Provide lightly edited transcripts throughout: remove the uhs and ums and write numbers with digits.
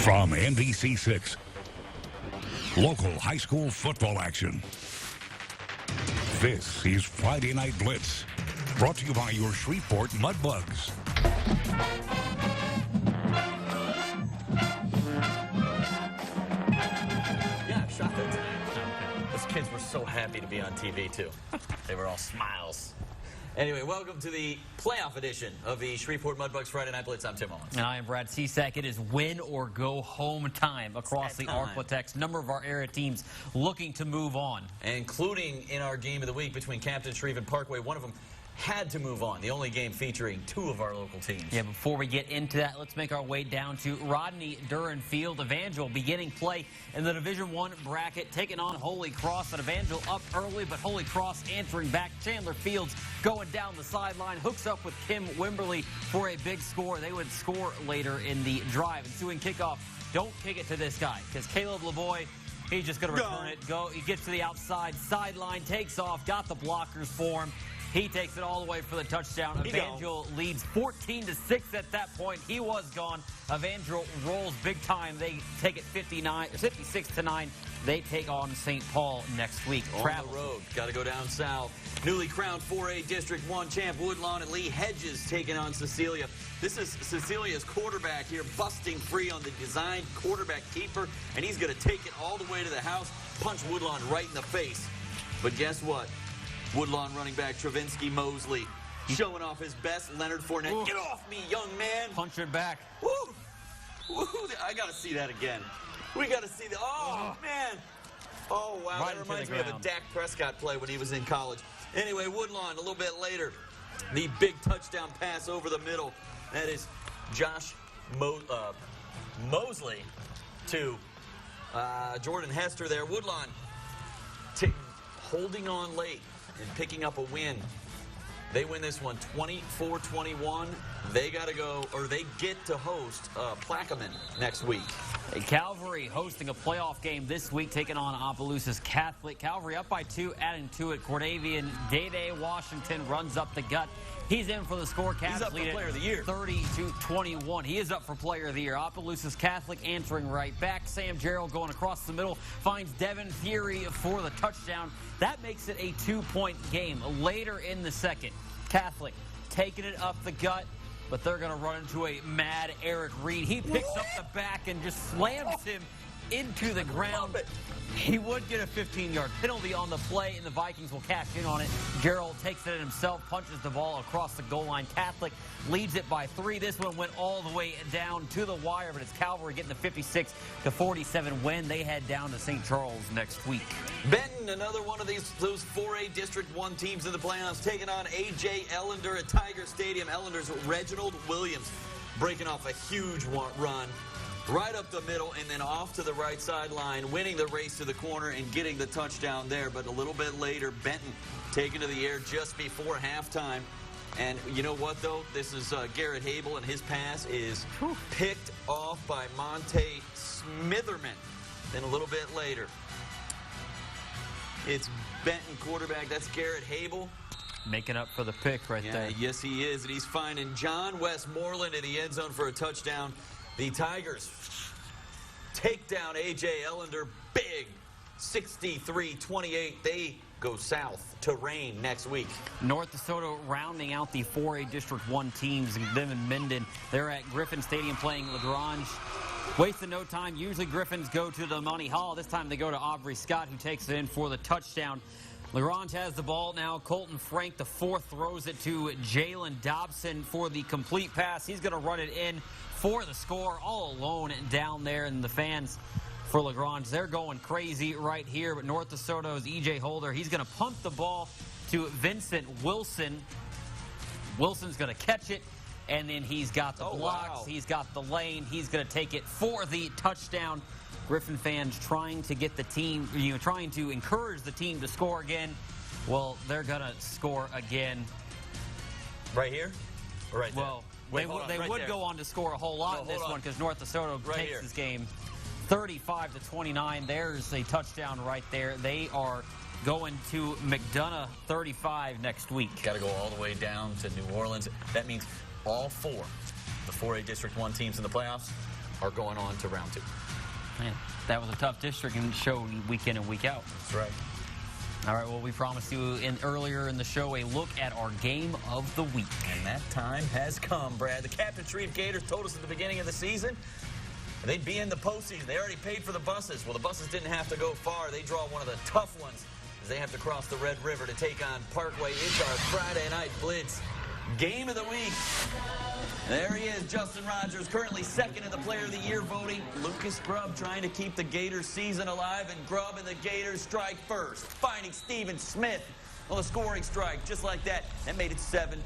From NBC6, local high school football action. This is Friday Night Blitz, brought to you by your Shreveport Mudbugs. Yeah, I shot that tonight. Those kids were so happy to be on TV, too. They were all smiles. Anyway, welcome to the playoff edition of the Shreveport Mudbugs Friday Night Blitz. I'm Tim Owens. And I am Brad Cesak. It is win or go home time across the Arklatex. Number of our area teams looking to move on. Including in our game of the week between Captain Shreve and Parkway. One of them had to move on. The only game featuring two of our local teams. Yeah, before we get into that, let's make our way down to Rodney Duran Field. Evangel beginning play in the Division I bracket, taking on Holy Cross. And Evangel up early, but Holy Cross answering back. Chandler Fields going down the sideline, hooks up with Kim Wimberly for a big score. They would score later in the drive. Ensuing kickoff, don't kick it to this guy, because Caleb LeBoy, he's just going to return it. He gets to the outside sideline, takes off, got the blockers for him. He takes it all the way for the touchdown. Evangel leads 14-6 at that point. He was gone. Evangel rolls big time. They take it 56-9. They take on St. Paul next week. On the road. Got to go down south. Newly crowned 4A District 1 champ Woodlawn and Lee Hedges taking on Cecilia. This is Cecilia's quarterback here, busting free on the designed quarterback keeper, and he's going to take it all the way to the house, punch Woodlawn right in the face. But guess what? Woodlawn running back Travinsky Mosley showing off his best. Leonard Fournette, ooh. Get off me, young man. Punching back. Woo. Woo. I got to see that again. We got to see that. Oh, man. Oh, wow. Right, that reminds me of a Dak Prescott play when he was in college. Anyway, Woodlawn a little bit later. The big touchdown pass over the middle. That is Josh Mosley to Jordan Hester there. Woodlawn holding on late and picking up a win. They win this one 24-21. They got to go, or they get to host Plaquemine next week. Calvary hosting a playoff game this week, taking on Opelousas Catholic. Calvary up by 2, adding to it. Cordavian Day Washington runs up the gut. He's in for the score. He's up for Player of the Year. 30-21. He is up for Player of the Year. Opelousas Catholic answering right back. Sam Gerald going across the middle. Finds Devin Fury for the touchdown. That makes it a 2-point game. Later in the second, Catholic taking it up the gut, but they're going to run into a mad Eric Reed. He picks up the back and just slams him into the ground. He would get a 15-yard penalty on the play, and the Vikings will cash in on it. Gerald takes it himself, punches the ball across the goal line. Catholic leads it by 3. This one went all the way down to the wire, but it's Calvary getting the 56-47 win. They head down to St. Charles next week. Benton, another one of those 4A District 1 teams in the playoffs, taking on A.J. Ellender at Tiger Stadium. Ellender's Reginald Williams breaking off a huge run right up the middle and then off to the right sideline, winning the race to the corner and getting the touchdown there. But a little bit later, Benton taken to the air just before halftime. And you know what, though? This is Garrett Habel, and his pass is picked off by Monte Smitherman. Then a little bit later, it's Benton quarterback. That's Garrett Habel. Making up for the pick right there. Yes, he is. And he's finding John Westmoreland in the end zone for a touchdown. The Tigers take down A.J. Ellender big, 63-28. They go south to Rain next week. North DeSoto rounding out the 4A District 1 teams, them and Minden. They're at Griffin Stadium playing Lagrange. Wasting no time. Usually Griffins go to the Monty Hall. This time they go to Aubrey Scott, who takes it in for the touchdown. Lagrange has the ball now. Colton Frank, the 4th, throws it to Jalen Dobson for the complete pass. He's going to run it in for the score, all alone down there. And the fans for Lagrange, they're going crazy right here. But North DeSoto's E.J. Holder, he's going to pump the ball to Vincent Wilson. Wilson's going to catch it, and then he's got the blocks. Wow. He's got the lane. He's going to take it for the touchdown. Griffin fans trying to get the team, trying to encourage the team to score again. Well, they're going to score again. Right here? Or right there? Well, they would go on to score a whole lot in this one, because North DeSoto takes this game 35-29. There's a touchdown right there. They are going to McDonough 35 next week. Got to go all the way down to New Orleans. That means all 4, the 4A District 1 teams in the playoffs, are going on to round 2. Man, that was a tough district and show week in and week out. That's right. All right, well, we promised you earlier in the show a look at our game of the week. And that time has come, Brad. The Captain Shreve Gators told us at the beginning of the season they'd be in the postseason. They already paid for the buses. Well, the buses didn't have to go far. They draw one of the tough ones as they have to cross the Red River to take on Parkway. It's our Friday Night Blitz game of the week. There he is, Justin Rogers, currently second in the Player of the Year voting. Lucas Grubb trying to keep the Gators season alive, and Grubb and the Gators strike first, finding Steven Smith on the scoring strike. Just like that, that made it 7-0.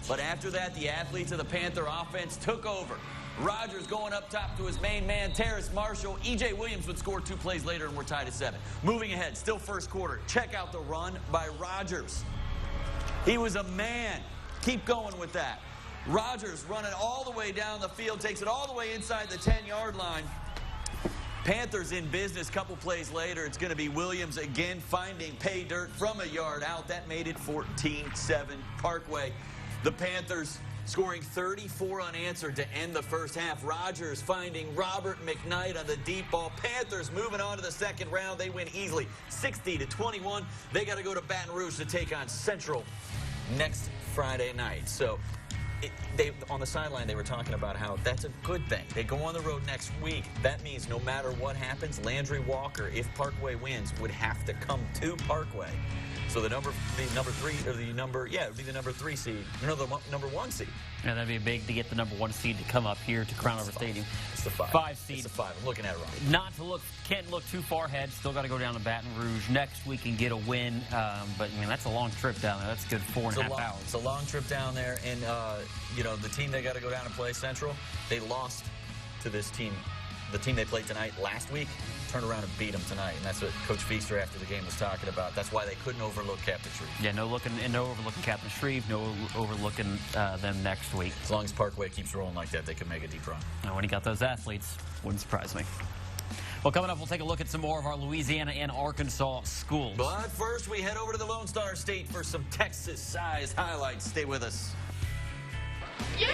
But after that, the athletes of the Panther offense took over. Rogers going up top to his main man, Terrace Marshall. E.J. Williams would score 2 plays later, and we're tied at 7. Moving ahead, still first quarter. Check out the run by Rogers. He was a man. Keep going with that. Rogers running all the way down the field, takes it all the way inside the 10-yard line. Panthers in business. Couple plays later, it's going to be Williams again finding pay dirt from a yard out. That made it 14-7 Parkway. The Panthers scoring 34 unanswered to end the first half. Rogers finding Robert McKnight on the deep ball. Panthers moving on to the second round. They win easily, 60-21. They got to go to Baton Rouge to take on Central next Friday night. So on the sideline, they were talking about how that's a good thing. They go on the road next week. That means no matter what happens, Landry Walker, if Parkway wins, would have to come to Parkway. So it would be the number 3 seed. No, the number 1 seed. Yeah, that'd be big to get the number 1 seed to come up here to Crown River Stadium. It's the 5. 5 seed. It's the 5. I'm looking at it wrong. Can't look too far ahead. Still got to go down to Baton Rouge next week and get a win. But I mean, that's a long trip down there. That's a good 4.5 hours. It's a long trip down there, and you know, the team they got to go down and play, Central, they lost to this team. The team they played tonight last week turned around and beat them tonight, and that's what Coach Feaster after the game was talking about. That's why they couldn't overlook Captain Shreve. Yeah, no overlooking Captain Shreve, no overlooking them next week. As long as Parkway keeps rolling like that, they could make a deep run. And when he got those athletes, wouldn't surprise me. Well, coming up, we'll take a look at some more of our Louisiana and Arkansas schools. But first, we head over to the Lone Star State for some Texas-sized highlights. Stay with us. You're